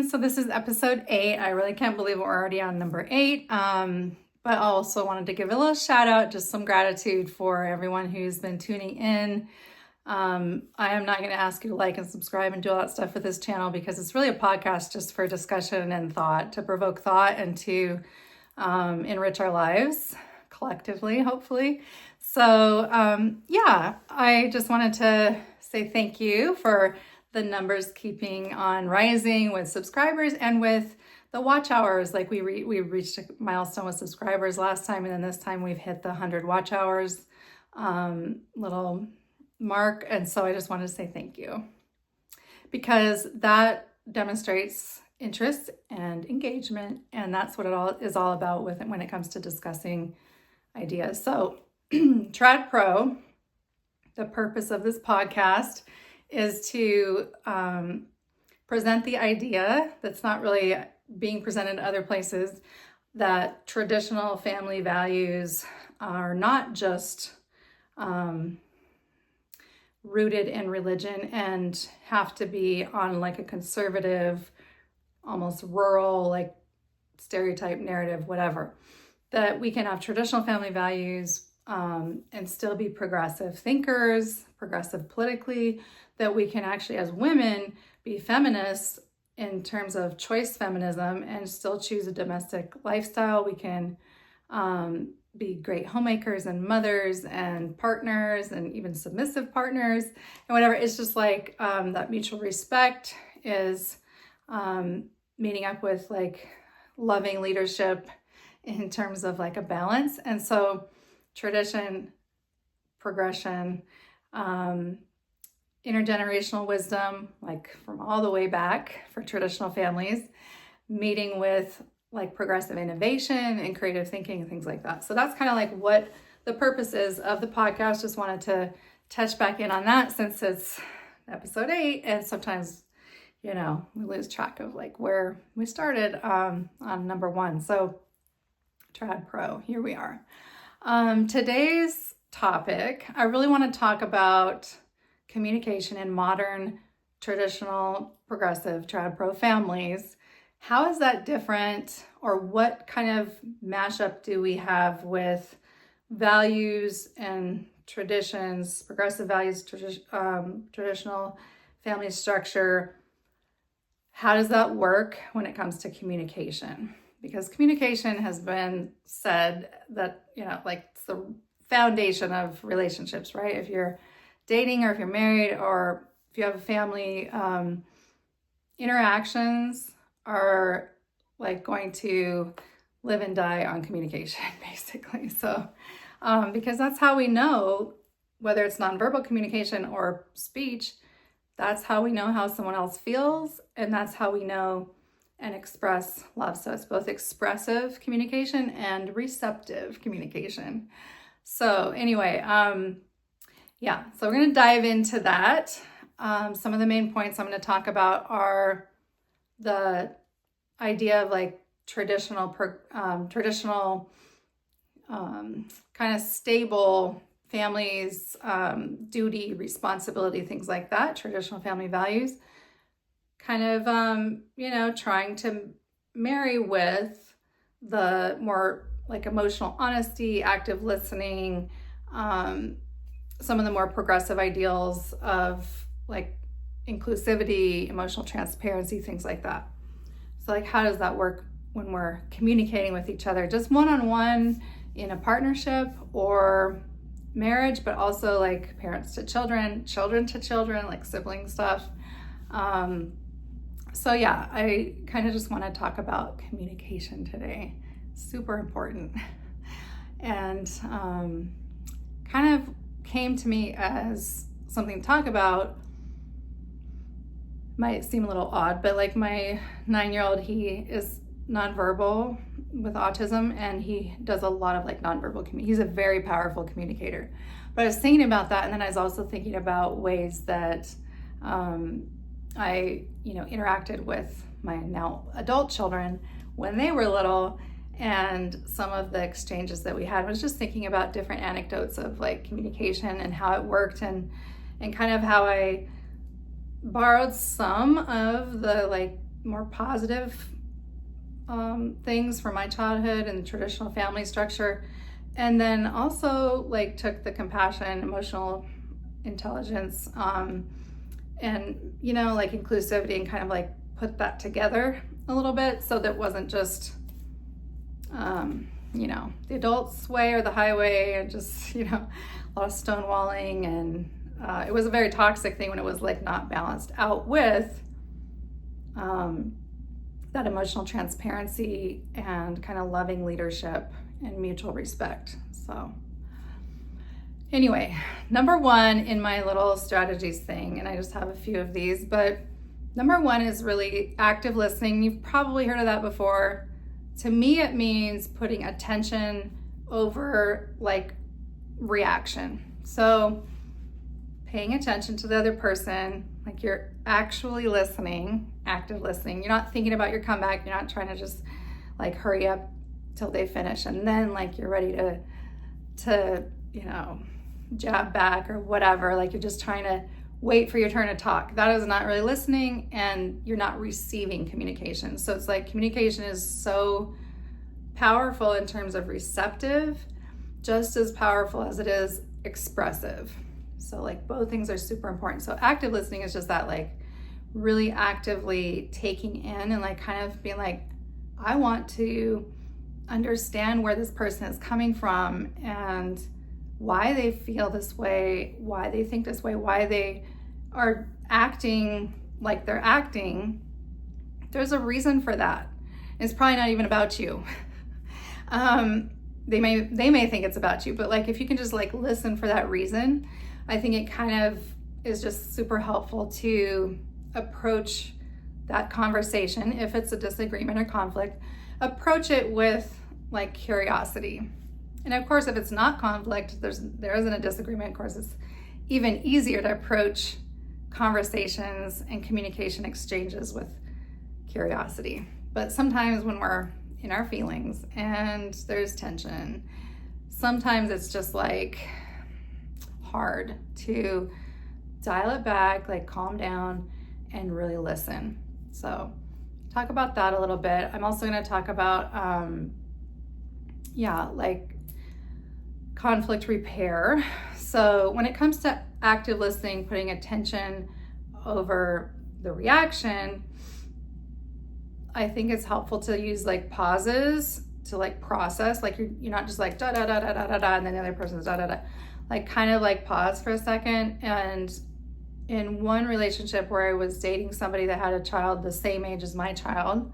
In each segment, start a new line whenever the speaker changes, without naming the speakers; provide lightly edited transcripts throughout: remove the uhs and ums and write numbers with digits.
everyone. So this is episode 8. I really can't believe we're already on number 8. But I also wanted to give a little shout out, just some gratitude for everyone who's been tuning in. I am not going to ask you to like and subscribe and do all that stuff with this channel because it's really a podcast just for discussion and thought, to provoke thought and to enrich our lives collectively, hopefully. So yeah, I just wanted to say thank you for the numbers keeping on rising with subscribers and with the watch hours. Like we reached a milestone with subscribers last time, and then this time we've hit the 100 watch hours little mark. And so I just wanted to say thank you, because that demonstrates interest and engagement, and that's what it is all about with it when it comes to discussing ideas. So TradPro, the purpose of this podcast is to present the idea that's not really being presented other places, that traditional family values are not just rooted in religion and have to be on like a conservative, almost rural, like stereotype narrative, whatever. That we can have traditional family values and still be progressive thinkers, progressive politically, that we can actually, as women, be feminists in terms of choice feminism and still choose a domestic lifestyle. We can be great homemakers and mothers and partners and even submissive partners and whatever. It's just like that mutual respect is meeting up with like loving leadership in terms of like a balance. And so tradition, progression, intergenerational wisdom, like from all the way back for traditional families, meeting with like progressive innovation and creative thinking and things like that. So that's kind of like what the purpose is of the podcast. Just wanted to touch back in on that since it's episode 8, and sometimes, you know, we lose track of like where we started on number 1. So TradPro, here we are. Today's topic, I really want to talk about communication in modern, traditional, progressive TradPro families. How is that different, or what kind of mashup do we have with values and traditions, progressive values, traditional family structure? How does that work when it comes to communication? Because communication has been said that, you know, like it's the foundation of relationships, right? If you're dating or if you're married or if you have a family, interactions are like going to live and die on communication, basically. So, because that's how we know, whether it's nonverbal communication or speech, that's how we know how someone else feels, and that's how we know and express love. So it's both expressive communication and receptive communication. So anyway, yeah, so we're going to dive into that. Some of the main points I'm going to talk about are the idea of like traditional kind of stable families, duty, responsibility, things like that, traditional family values, kind of, you know, trying to marry with the more like emotional honesty, active listening, some of the more progressive ideals of like inclusivity, emotional transparency, things like that. So like, how does that work when we're communicating with each other, just one-on-one in a partnership or marriage, but also like parents to children, children to children, like sibling stuff. So yeah, I kind of just want to talk about communication today. Super important. And kind of came to me as something to talk about. Might seem a little odd, but like my 9-year-old, he is nonverbal with autism, and he does a lot of like nonverbal he's a very powerful communicator. But I was thinking about that, and then I was also thinking about ways that I, you know, interacted with my now adult children when they were little, and some of the exchanges that we had. I was just thinking about different anecdotes of like communication and how it worked, and kind of how I borrowed some of the like more positive things from my childhood and traditional family structure. And then also like took the compassion, emotional intelligence, and, you know, like inclusivity, and kind of like put that together a little bit, so that it wasn't just, you know, the adults' way or the highway, and just, you know, a lot of stonewalling. And it was a very toxic thing when it was like not balanced out with that emotional transparency and kind of loving leadership and mutual respect. So anyway, number one in my little strategies thing, and I just have a few of these, but number one is really active listening. You've probably heard of that before. To me, it means putting attention over like reaction. So paying attention to the other person, like you're actually listening, active listening. You're not thinking about your comeback. You're not trying to just like hurry up till they finish and then like you're ready to you know, jab back or whatever. Like you're just trying to wait for your turn to talk. That is not really listening, and you're not receiving communication. So it's like communication is so powerful in terms of receptive, just as powerful as it is expressive. So like both things are super important. So active listening is just that, like really actively taking in and like kind of being like, I want to understand where this person is coming from and why they feel this way, why they think this way, why they are acting like they're acting. There's a reason for that. It's probably not even about you. They may think it's about you, but like if you can just like listen for that reason, I think it kind of is just super helpful to approach that conversation. If it's a disagreement or conflict, approach it with like curiosity. And of course, if it's not conflict, there isn't a disagreement, of course, it's even easier to approach conversations and communication exchanges with curiosity. But sometimes when we're in our feelings and there's tension, sometimes it's just like hard to dial it back, like calm down and really listen. So talk about that a little bit. I'm also going to talk about like conflict repair. So when it comes to active listening, putting attention over the reaction, I think it's helpful to use like pauses to like process. Like you're not just like da da da da da da da and then the other person's da da da. Like kind of like pause for a second. And in one relationship where I was dating somebody that had a child the same age as my child,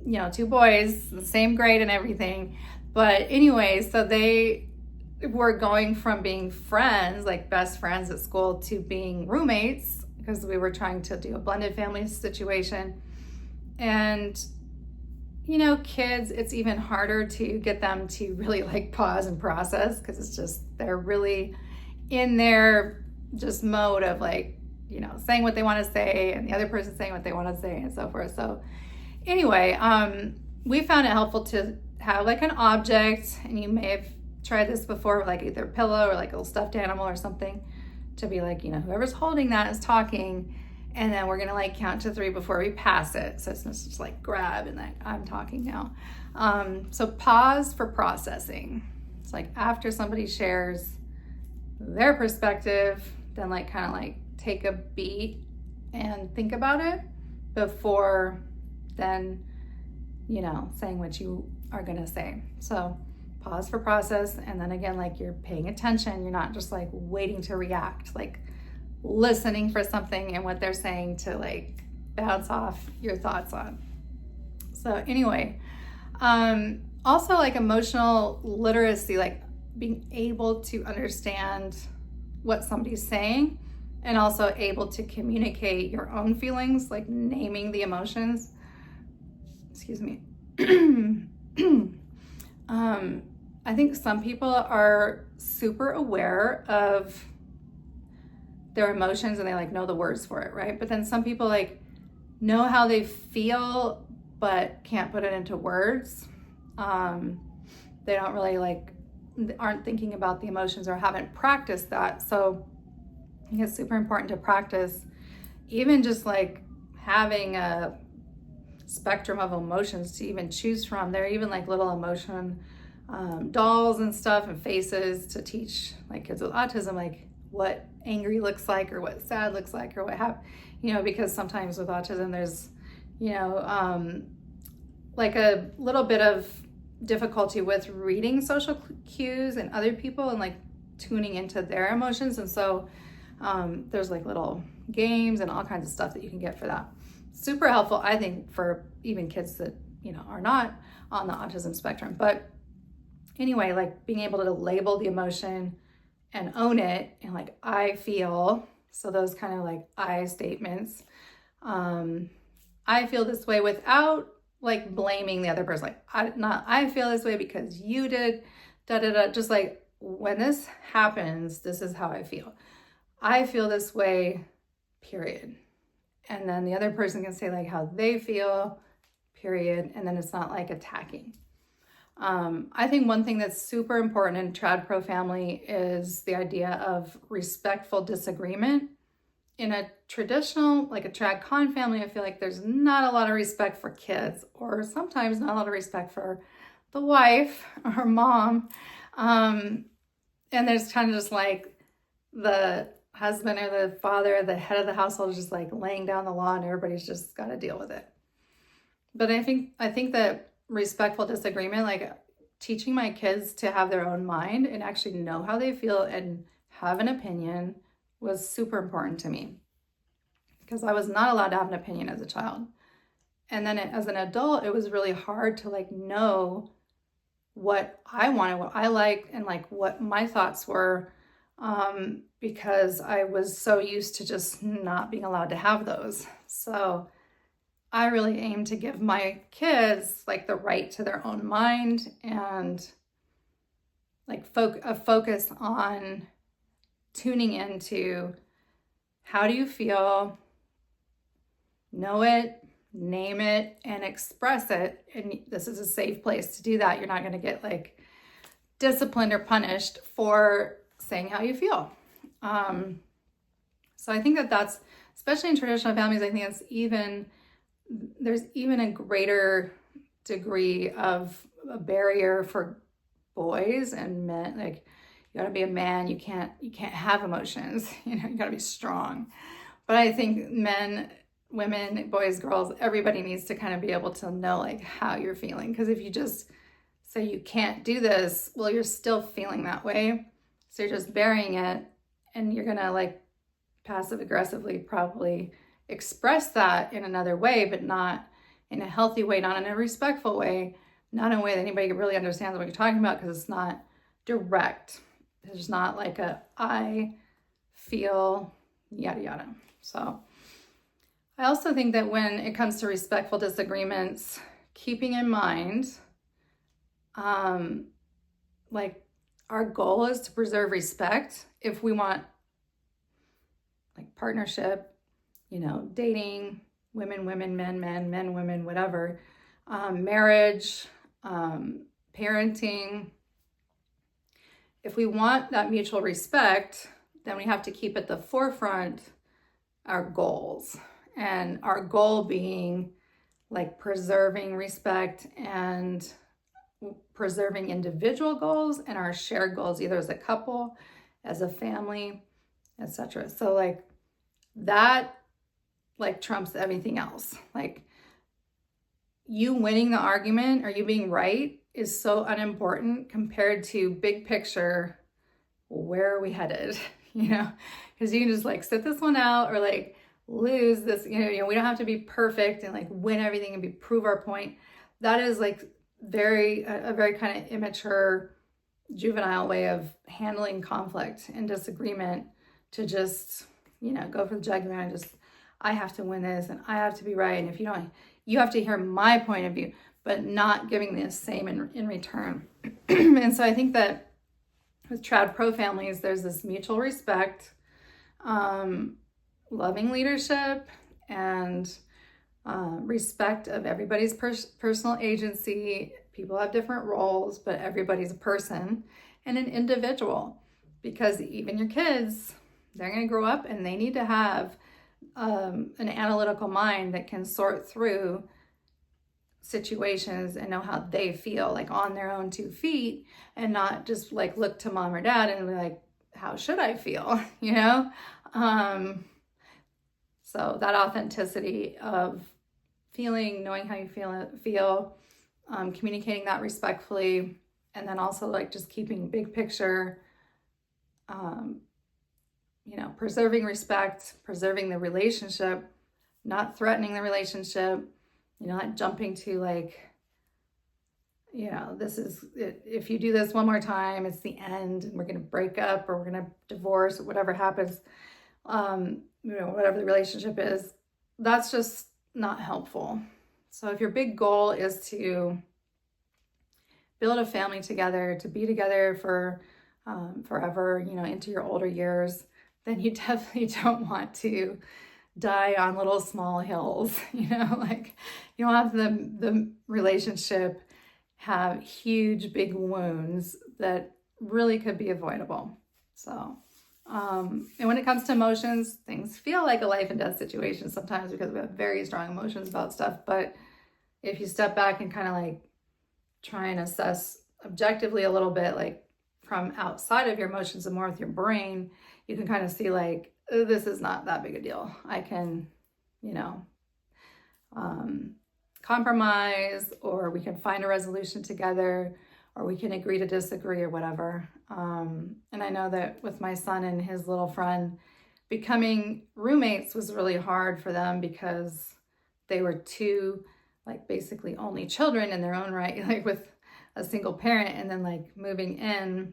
you know, two boys, the same grade and everything. But anyway, so they were going from being friends, like best friends at school, to being roommates because we were trying to do a blended family situation. And, you know, kids, it's even harder to get them to really like pause and process because it's just, they're really in their just mode of like, you know, saying what they want to say and the other person saying what they want to say and so forth. So anyway, we found it helpful to have like an object, and you may have tried this before, like either a pillow or like a little stuffed animal or something, to be like, you know, whoever's holding that is talking, and then we're gonna like count to 3 before we pass it. So it's not just like grab and like I'm talking now. So pause for processing. It's like after somebody shares their perspective, then like kind of like take a beat and think about it before then, you know, saying what you are gonna say. So pause for process, and then again, like you're paying attention. You're not just like waiting to react, like listening for something and what they're saying to like bounce off your thoughts on. So anyway, also like emotional literacy, like being able to understand what somebody's saying and also able to communicate your own feelings, like naming the emotions. Excuse me. I think some people are super aware of their emotions and they like know the words for it, right? But then some people like know how they feel but can't put it into words. They don't really like, aren't thinking about the emotions or haven't practiced that. So I think it's super important to practice even just like having a spectrum of emotions to even choose from. There are even like little emotion dolls and stuff and faces to teach like kids with autism, like what angry looks like or what sad looks like or what because sometimes with autism there's, like a little bit of difficulty with reading social cues and other people and like tuning into their emotions. And so there's like little games and all kinds of stuff that you can get for that. Super helpful, I think, for even kids that, are not on the autism spectrum. But anyway, like being able to label the emotion and own it and like, I feel, so those kind of like I statements. I feel this way without like blaming the other person. Like, I feel this way because you did, just like when this happens, this is how I feel. I feel this way, period. And then the other person can say like how they feel, period. And then it's not like attacking. I think one thing that's super important in TradPro family is the idea of respectful disagreement. In a traditional, like a TradCon family, I feel like there's not a lot of respect for kids, or sometimes not a lot of respect for the wife or mom. And there's kind of just like the husband or the father, the head of the household is just like laying down the law and everybody's just got to deal with it. But I think that respectful disagreement, like teaching my kids to have their own mind and actually know how they feel and have an opinion, was super important to me, because I was not allowed to have an opinion as a child. And then as an adult, it was really hard to like know what I wanted, what I liked, and like what my thoughts were, because I was so used to just not being allowed to have those. So I really aim to give my kids like the right to their own mind and like a focus on tuning into how do you feel, know it, name it, and express it. And this is a safe place to do that. You're not going to get like disciplined or punished for saying how you feel. So I think that that's, especially in traditional families, I think there's even a greater degree of a barrier for boys and men. Like, you gotta be a man, you can't have emotions, you gotta be strong. But I think men, women, boys, girls, everybody needs to kind of be able to know like how you're feeling. Because if you just say you can't do this, well, you're still feeling that way. So you're just burying it, and you're gonna like passive aggressively probably express that in another way, but not in a healthy way, not in a respectful way, not in a way that anybody really understands what you're talking about, because it's not direct. There's not like I feel yada yada. So I also think that when it comes to respectful disagreements, keeping in mind, like our goal is to preserve respect. If we want like partnership, dating, women, men, men, women, whatever, marriage, parenting. If we want that mutual respect, then we have to keep at the forefront our goals. And our goal being like preserving respect and preserving individual goals and our shared goals, either as a couple, as a family, etc. So like that like trumps everything else. Like you winning the argument or you being right is so unimportant compared to big picture, where are we headed? Because you can just like sit this one out or like lose this, we don't have to be perfect and like win everything and prove our point. That is like a very kind of immature, juvenile way of handling conflict and disagreement, to just, go for the jugular and just, I have to win this and I have to be right. And if you don't, you have to hear my point of view, but not giving the same in return. And so I think that with TradPro families, there's this mutual respect, loving leadership, and respect of everybody's personal agency. People have different roles, but everybody's a person and an individual, because even your kids, they're going to grow up and they need to have an analytical mind that can sort through situations and know how they feel, like on their own 2 feet, and not just like look to mom or dad and be like, how should I feel? You know? So that authenticity of feeling, knowing how you feel, communicating that respectfully, and then also like just keeping big picture, you know, preserving respect, preserving the relationship, not threatening the relationship, you know, not jumping to like, you know, this is it. If you do this one more time, it's the end, and we're going to break up or we're going to divorce or whatever happens, you know, whatever the relationship is, that's just not helpful. So if your big goal is to build a family together, to be together for forever, you know, into your older years, then you definitely don't want to die on little small hills. You know, like you don't have the relationship have huge big wounds that really could be avoidable. So and when it comes to emotions, things feel like a life and death situation sometimes because we have very strong emotions about stuff. But if you step back and kind of like try and assess objectively a little bit, like from outside of your emotions and more with your brain, you can kind of see like, oh, this is not that big a deal. I can, you know, compromise, or we can find a resolution together, or we can agree to disagree or whatever. And I know that with my son and his little friend, becoming roommates was really hard for them because they were 2, like basically only children in their own right, like with a single parent, and then like moving in,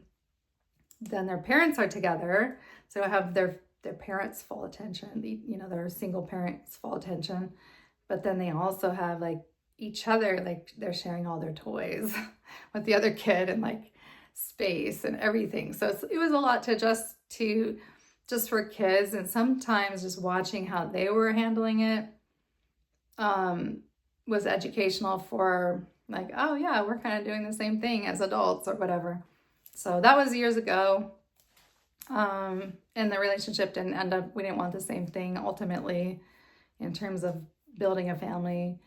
then their parents are together. So I have their parents' full attention, you know, their single parents' full attention. But then they also have like each other, like they're sharing all their toys with the other kid and like space and everything. So it was a lot to adjust to just for kids. And sometimes just watching how they were handling it was educational for like, oh yeah, we're kind of doing the same thing as adults or whatever. So that was years ago. And the relationship didn't end up, we didn't want the same thing ultimately in terms of building a family,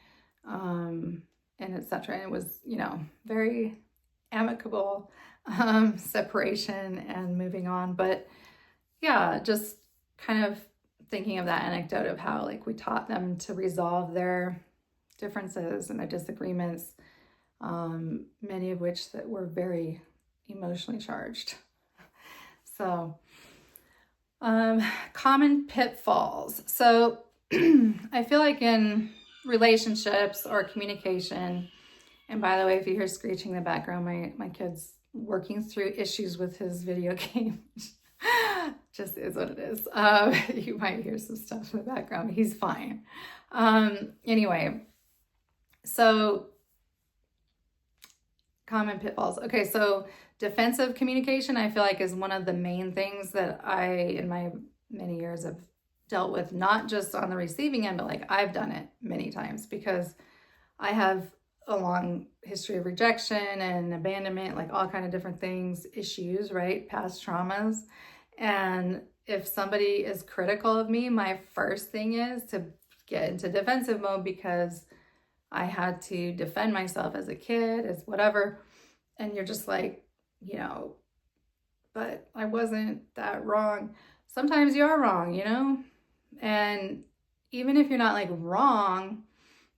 and etc. It was, you know, very amicable separation and moving on. But yeah, just kind of thinking of that anecdote of how like we taught them to resolve their differences and their disagreements, many of which that were very emotionally charged. So common pitfalls. So I feel like in relationships or communication, and by the way, if you hear screeching in the background, my kid's working through issues with his video game. Just is what it is. You might hear some stuff in the background. He's fine. Anyway, so common pitfalls. Okay, so defensive communication, I feel like, is one of the main things that I, in my many years, have dealt with, not just on the receiving end, but like I've done it many times because I have a long history of rejection and abandonment, like all kind of different things, issues, right? Past traumas. And if somebody is critical of me, my first thing is to get into defensive mode because I had to defend myself as a kid, as whatever. And you're just like, you know, but I wasn't that wrong. Sometimes you are wrong, you know? And even if you're not like wrong,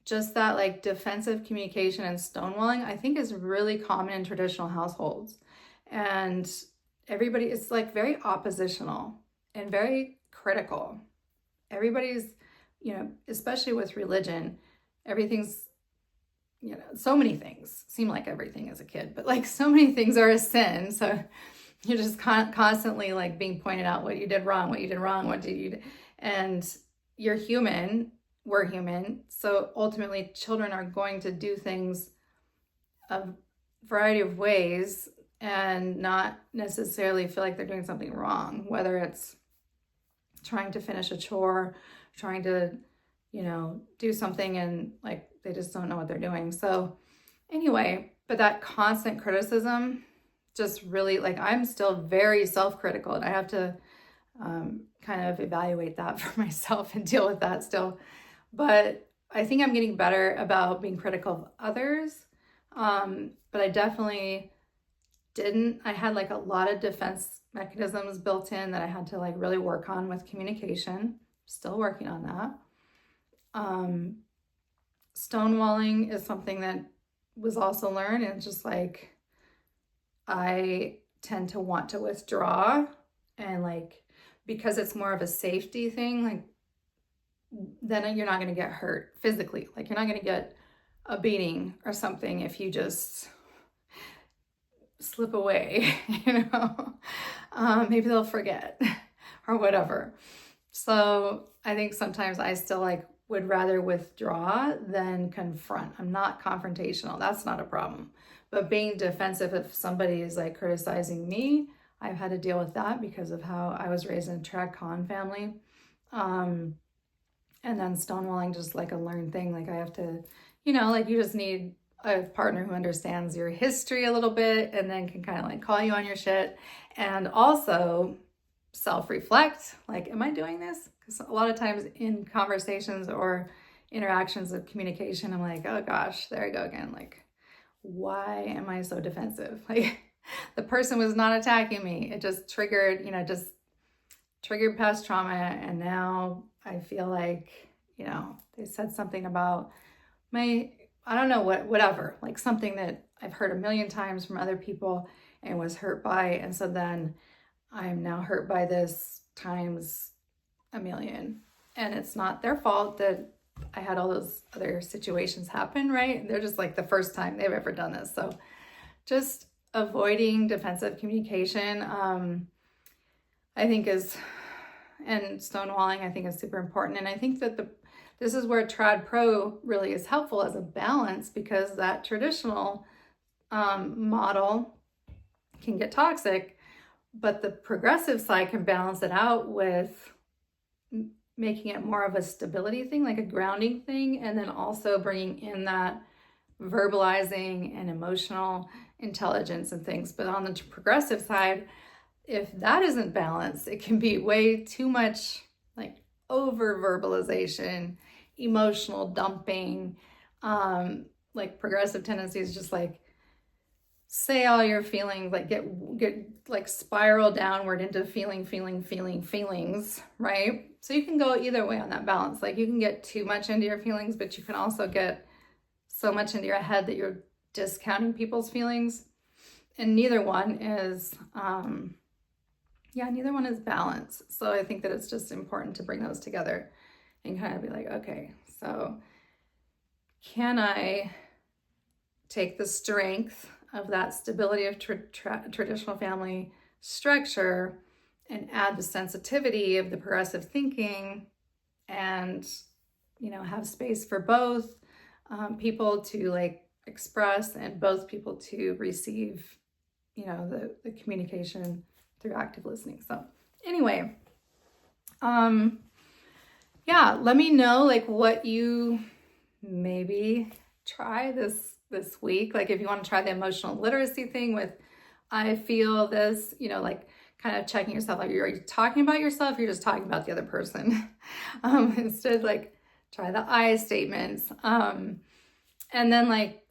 just that like defensive communication and stonewalling, I think is really common in traditional households. And everybody is like very oppositional and very critical. Everybody's, you know, especially with religion, everything's, you know, so many things seem like everything as a kid, but like so many things are a sin. So you're just constantly like being pointed out what you did wrong, what did you, and you're human, we're human. So ultimately children are going to do things a variety of ways and not necessarily feel like they're doing something wrong, whether it's trying to finish a chore, trying to, you know, do something and like they just don't know what they're doing. So anyway, but that constant criticism just really, like, I'm still very self-critical, and I have to kind of evaluate that for myself and deal with that still. But I think I'm getting better about being critical of others. But I definitely didn't. I had like a lot of defense mechanisms built in that I had to like really work on with communication. Still working on that. Stonewalling is something that was also learned, and just like I tend to want to withdraw, and like because it's more of a safety thing, like then you're not going to get hurt physically. Like you're not going to get a beating or something if you just slip away, maybe they'll forget or whatever. So I think sometimes I still like would rather withdraw than confront. I'm not confrontational. That's not a problem. But being defensive, if somebody is like criticizing me, I've had to deal with that because of how I was raised in a trad con family. And then stonewalling, just like a learned thing. Like I have to, like you just need a partner who understands your history a little bit and then can kind of like call you on your shit, and also self-reflect. Like, am I doing this? Because a lot of times in conversations or interactions of communication, I'm like, oh gosh, there I go again. Like, why am I so defensive? Like the person was not attacking me. It just triggered, triggered past trauma. And now I feel like, they said something about I don't know whatever, like something that I've heard a million times from other people and was hurt by. And so then I'm now hurt by this times a million. And it's not their fault that I had all those other situations happen, right? They're just like the first time they've ever done this. So just avoiding defensive communication, I think and stonewalling, I think is super important. And I think that this is where TradPro really is helpful as a balance, because that traditional model can get toxic, but the progressive side can balance it out with making it more of a stability thing, like a grounding thing, and then also bringing in that verbalizing and emotional intelligence and things. But on the progressive side, if that isn't balanced, it can be way too much like over verbalization, emotional dumping, like progressive tendencies, just like say all your feelings, like get like spiral downward into feelings, right? So you can go either way on that balance. Like you can get too much into your feelings, but you can also get so much into your head that you're discounting people's feelings. And neither one is, neither one is balanced. So I think that it's just important to bring those together and kind of be like, okay, so can I take the strength of that stability of traditional family structure and add the sensitivity of the progressive thinking, and have space for both people to like express and both people to receive the communication through active listening. So anyway, let me know like what you maybe try this week. Like if you want to try the emotional literacy thing with I feel this, like kind of checking yourself, like are you talking about yourself, you're just talking about the other person. Instead, like try the I statements, and then like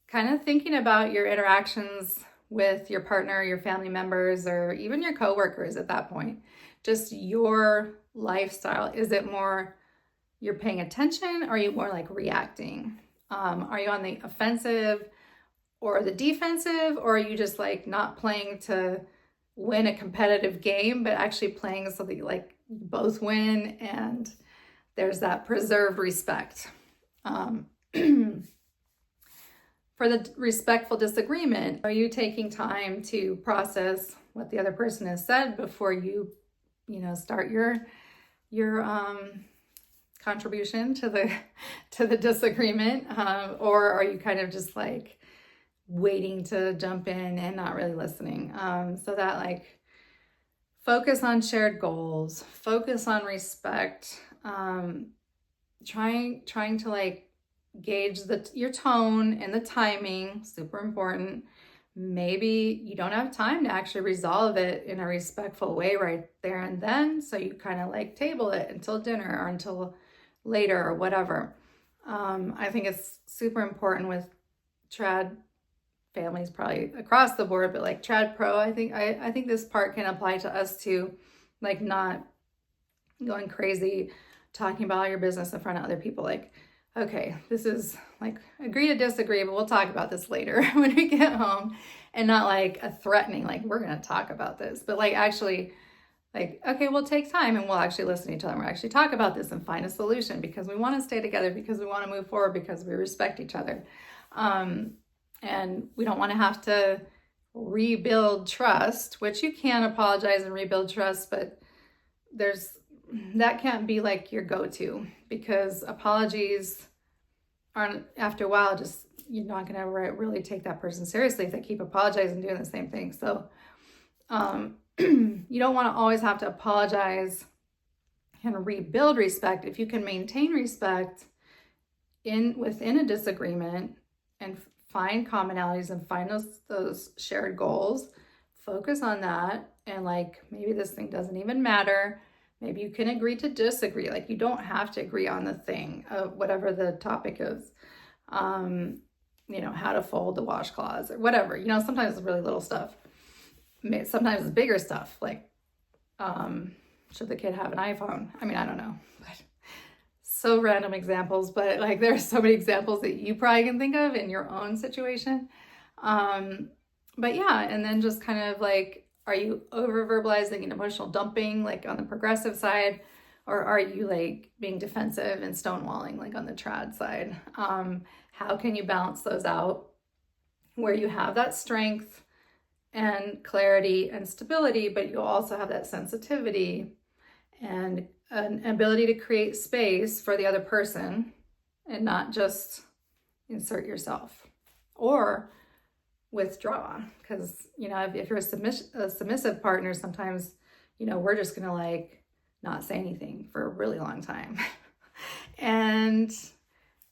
kind of thinking about your interactions with your partner, your family members, or even your coworkers at that point. Just your lifestyle. Is it more you're paying attention, or are you more like reacting? Are you on the offensive or the defensive, or are you just like not playing to win a competitive game, but actually playing so that you like both win and there's that preserved respect? For the respectful disagreement, are you taking time to process what the other person has said before you, start your contribution to the disagreement, or are you kind of just like waiting to jump in and not really listening? So that like focus on shared goals, focus on respect, trying to like gauge your tone and the timing, super important. maybe you don't have time to actually resolve it in a respectful way right there and then. So you kind of like table it until dinner or until later or whatever. I think it's super important with trad families, probably across the board, but like TradPro, I think this part can apply to us too, like not going crazy talking about your business in front of other people. Like, okay, this is like agree to disagree, but we'll talk about this later when we get home, and not like a threatening, like we're going to talk about this, but like actually like, okay, we'll take time and we'll actually listen to each other and we'll actually talk about this and find a solution because we want to stay together, because we want to move forward, because we respect each other. And we don't want to have to rebuild trust, which you can apologize and rebuild trust, but that can't be like your go-to, because apologies aren't, after a while, just, you're not going to really take that person seriously if they keep apologizing and doing the same thing. So you don't want to always have to apologize and rebuild respect. If you can maintain respect within a disagreement and find commonalities and find those shared goals, focus on that. And like, maybe this thing doesn't even matter. Maybe you can agree to disagree. Like, you don't have to agree on the thing of whatever the topic is. How to fold the washcloths or whatever. Sometimes it's really little stuff. Sometimes it's bigger stuff, like should the kid have an iPhone? I mean, I don't know, but so random examples, but like there's so many examples that you probably can think of in your own situation. But yeah, and then just kind of like, are you over verbalizing and emotional dumping like on the progressive side, or are you like being defensive and stonewalling like on the trad side? How can you balance those out where you have that strength and clarity and stability, but you also have that sensitivity and an ability to create space for the other person and not just insert yourself or withdraw? Because, if you're a submissive partner, sometimes, we're just going to like not say anything for a really long time and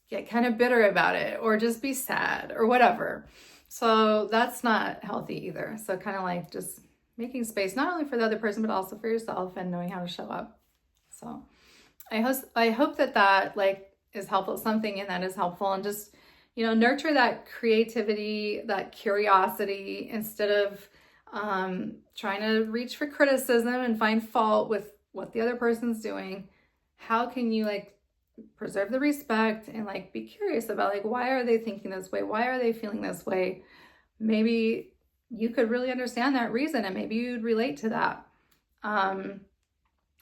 get kind of bitter about it or just be sad or whatever. So that's not healthy either. So kind of like just making space, not only for the other person, but also for yourself, and knowing how to show up. So I hope that like is helpful, something in that is helpful, and just, nurture that creativity, that curiosity, instead of trying to reach for criticism and find fault with what the other person's doing. How can you like preserve the respect and like be curious about like, why are they thinking this way? Why are they feeling this way? Maybe you could really understand that reason and maybe you'd relate to that.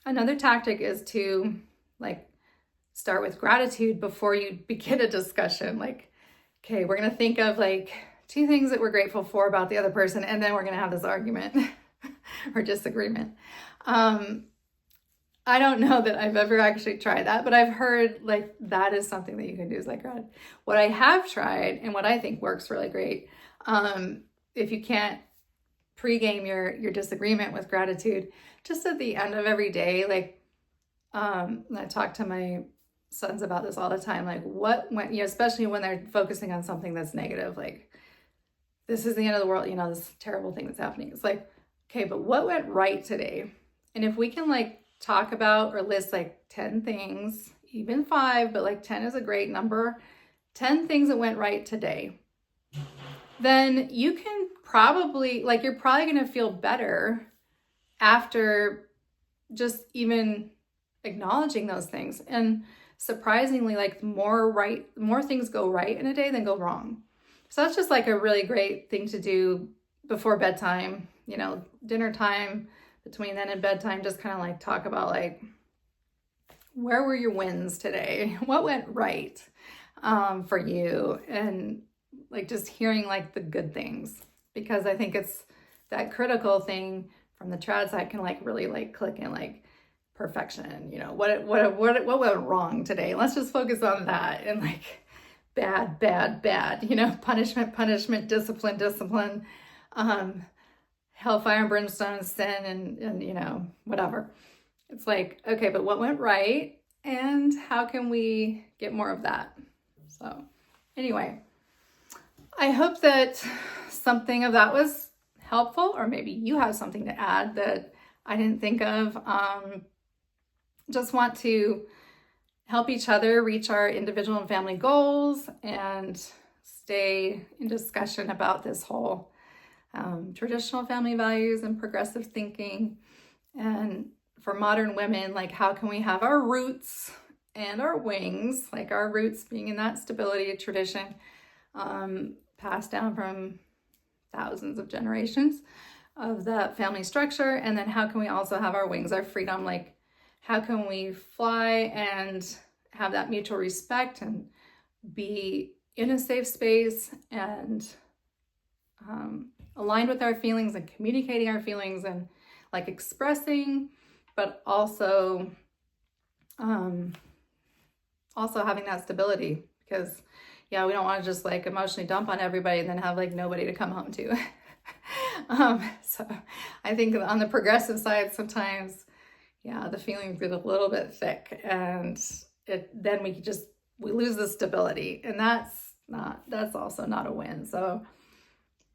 Another tactic is to like start with gratitude before you begin a discussion. Like, okay, we're going to think of like 2 things that we're grateful for about the other person, and then we're going to have this argument or disagreement. I don't know that I've ever actually tried that, but I've heard like that is something that you can do, is like gratitude. What I have tried and what I think works really great, if you can't pregame your disagreement with gratitude, just at the end of every day, like I talk to my sons about this all the time, like what went, especially when they're focusing on something that's negative, like this is the end of the world, this terrible thing that's happening. It's like, okay, but what went right today? And if we can like talk about or list like 10 things, even 5, but like 10 is a great number, 10 things that went right today, then you can probably like, you're probably going to feel better after just even acknowledging those things. And surprisingly, like more things go right in a day than go wrong. So that's just like a really great thing to do before bedtime, dinner time, between then and bedtime, just kind of like talk about like, where were your wins today? What went right for you? And like just hearing like the good things, because I think it's that critical thing from the trad side can like really like click in like perfection, what went wrong today? Let's just focus on that. And like bad, punishment, discipline, hellfire and brimstone, sin, and whatever. It's like, okay, but what went right and how can we get more of that? So anyway, I hope that something of that was helpful, or maybe you have something to add that I didn't think of. Just want to help each other reach our individual and family goals and stay in discussion about this whole traditional family values and progressive thinking. And for modern women, like, how can we have our roots and our wings, like our roots being in that stability of tradition, passed down from thousands of generations of that family structure. And then how can we also have our wings, our freedom? Like, how can we fly and have that mutual respect and be in a safe space and aligned with our feelings and communicating our feelings and like expressing, but also having that stability, because yeah, we don't want to just like emotionally dump on everybody and then have like nobody to come home to. So I think on the progressive side, sometimes, yeah, the feelings get a little bit thick, and then we lose the stability, and that's also not a win. So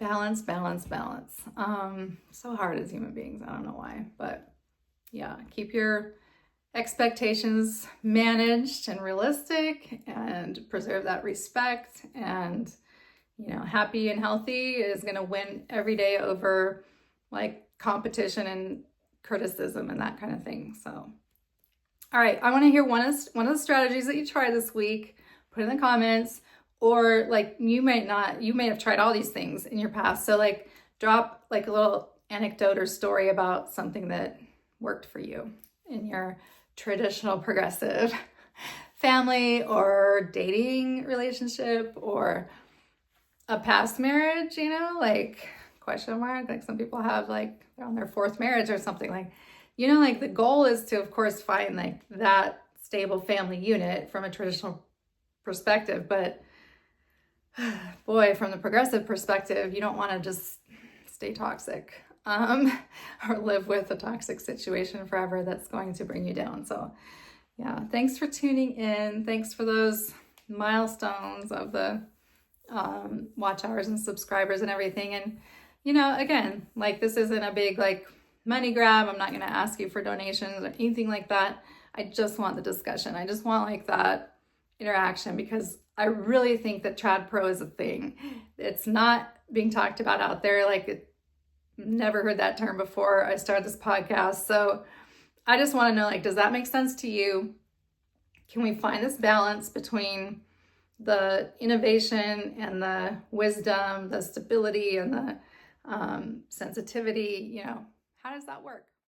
balance. So hard as human beings. I don't know why, but yeah, keep your expectations managed and realistic, and preserve that respect, and happy and healthy is going to win every day over like competition and criticism and that kind of thing. So all right, I want to hear one of the strategies that you try this week. Put in the comments, or like you may have tried all these things in your past, so like drop like a little anecdote or story about something that worked for you in your traditional progressive family or dating relationship, or a past marriage, like question mark, like some people have like they're on their fourth marriage or something, like like the goal is to of course find like that stable family unit from a traditional perspective, but boy, from the progressive perspective, you don't want to just stay toxic or live with a toxic situation forever that's going to bring you down. So yeah, thanks for tuning in. Thanks for those milestones of the watch hours and subscribers and everything. And again, like, this isn't a big like money grab. I'm not going to ask you for donations or anything like that. I just want the discussion. I just want like that interaction, because I really think that TradPro is a thing. It's not being talked about out there. Like, never heard that term before I started this podcast. So I just want to know, like, does that make sense to you? Can we find this balance between the innovation and the wisdom, the stability and the sensitivity? How does that work?